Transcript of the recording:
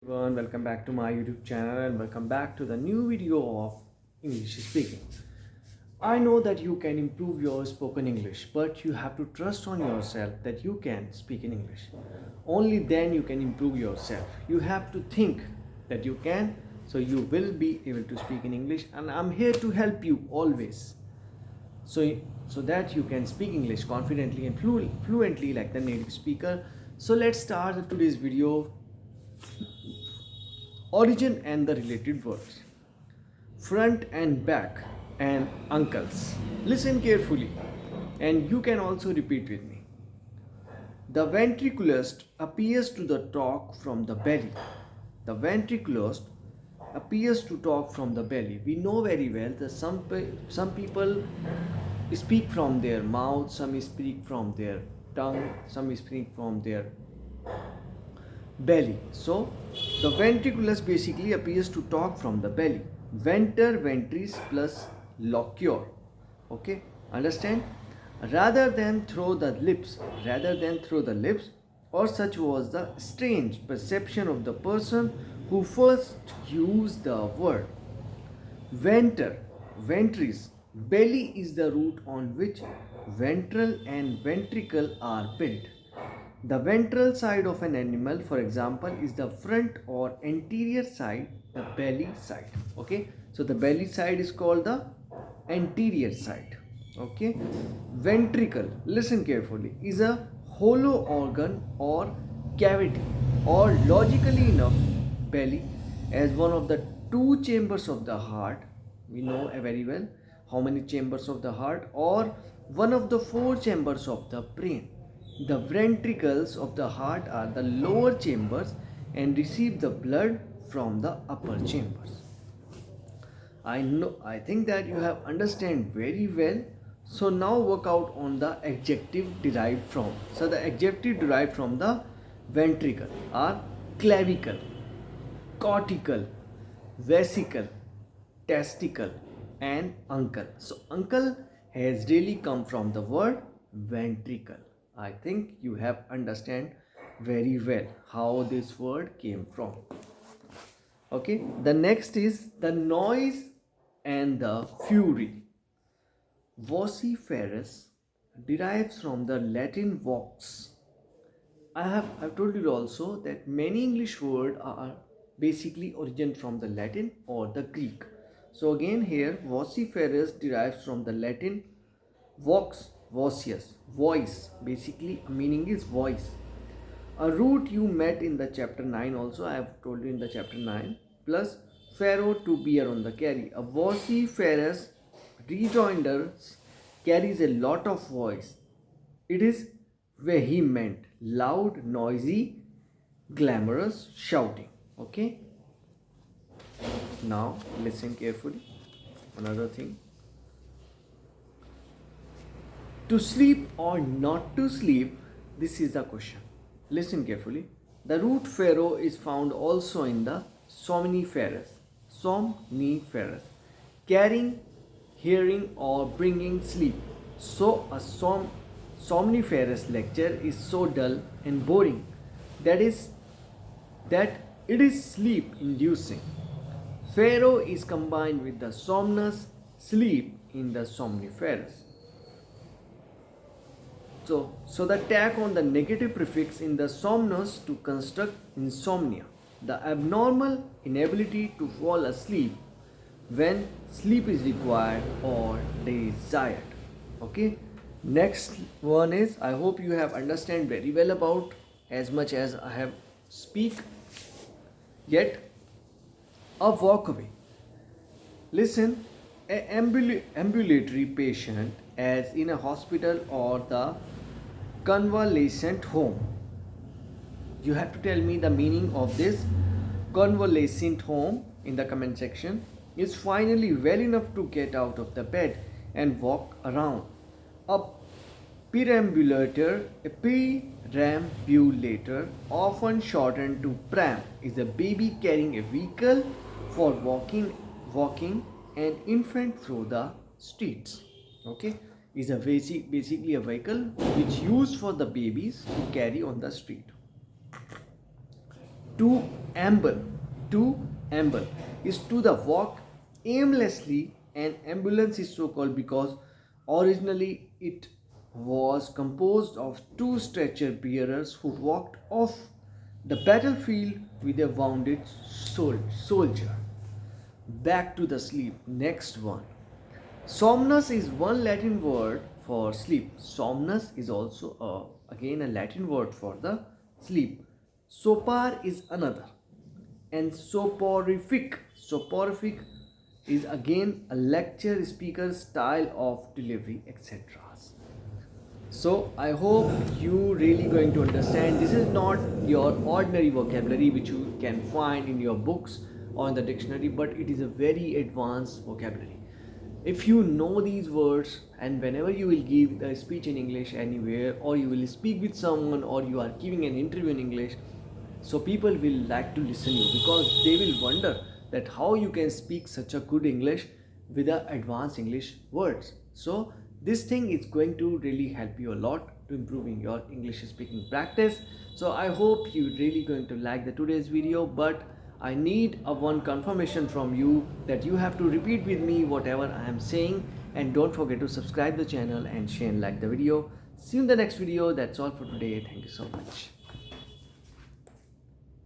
Everyone, welcome back to my YouTube channel and welcome back to the new video of English speaking. I know that you can improve your spoken English, but you have to trust on yourself that you can speak in English. Only then you can improve yourself. You have to think that you can, so you will be able to speak in English, and I'm here to help you always. So, so that you can speak English confidently and fluently like the native speaker. So let's start today's video. Origin and the related words. Front and back and uncles. Listen carefully and you can also repeat with me. The ventriculus appears to the talk from the belly. The ventriculus appears to talk from the belly. We know very well that some people speak from their mouth, some speak from their tongue, some speak from their belly. So the ventriculus basically appears to talk from the belly. Venter, ventris plus loquior. Okay, understand? Rather than through the lips, or such was the strange perception of the person who first used the word. Venter, ventris, belly is the root on which ventral and ventricle are built. The ventral side of an animal, for example, is the front or anterior side, the belly side. Okay, so the belly side is called the anterior side. Okay, ventricle, listen carefully, is a hollow organ or cavity, or logically enough, belly as one of the two chambers of the heart. We know very well how many chambers of the heart, or one of the four chambers of the brain. The ventricles of the heart are the lower chambers and receive the blood from the upper chambers. I think that you have understand very well. So now work out on the adjective derived from. So the adjective derived from the ventricle are clavicle, cortical, vesicle, testicle, and uncle. So uncle has really come from the word ventricle. I think you have understand very well how this word came from. Okay, the next is the noise and the fury. Vociferous derives from the Latin vox. I've told you also that many English words are basically origin from the Latin or the Greek. So again here vociferous derives from the Latin vox, vocious, voice. Basically meaning is voice. A root you met in the chapter 9 also, I have told you in the chapter 9, plus pharaoh to bear on the carry. A vociferous rejoinder carries a lot of voice. It is vehement, loud, noisy, glamorous, shouting. Okay? Now listen carefully. Another thing. To sleep or not to sleep, this is the question. Listen carefully. The root pharaoh is found also in the somniferous, carrying, hearing, or bringing sleep. So a somniferous lecture is so dull and boring that it is sleep inducing. Pharaoh is combined with the somnus, sleep in the somniferous. So the tack on the negative prefix in the somnus to construct insomnia, the abnormal inability to fall asleep when sleep is required or desired. Okay. Next one is, I hope you have understand very well about as much as I have speak. Yet a walkaway. Listen, ambulatory patient as in a hospital or the convalescent home. You have to tell me the meaning of this convalescent home in the comment section. Is finally well enough to get out of the bed and walk around. A perambulator, often shortened to pram, is a baby carrying a vehicle for walking an infant through the streets. Okay, is a basically a vehicle which used for the babies to carry on the street. To amble, to amble is to the walk aimlessly, and ambulance is so called because originally it was composed of two stretcher bearers who walked off the battlefield with a wounded soldier. Back to the sleep. Next one. Somnus is one Latin word for sleep. Somnus is also again a Latin word for the sleep. Sopar is another. And soporific is again a lecture speaker style of delivery, etc. So I hope you really going to understand. This is not your ordinary vocabulary which you can find in your books or in the dictionary, but it is a very advanced vocabulary. If you know these words, and whenever you will give a speech in English anywhere, or you will speak with someone, or you are giving an interview in English, so people will like to listen you, because they will wonder that how you can speak such a good English with the advanced English words. So this thing is going to really help you a lot to improving your English speaking practice. So I hope you really going to like the today's video, but I need a one confirmation from you that you have to repeat with me whatever I am saying, and don't forget to subscribe the channel and share and like the video. See you in the next video. That's all for today. Thank you so much.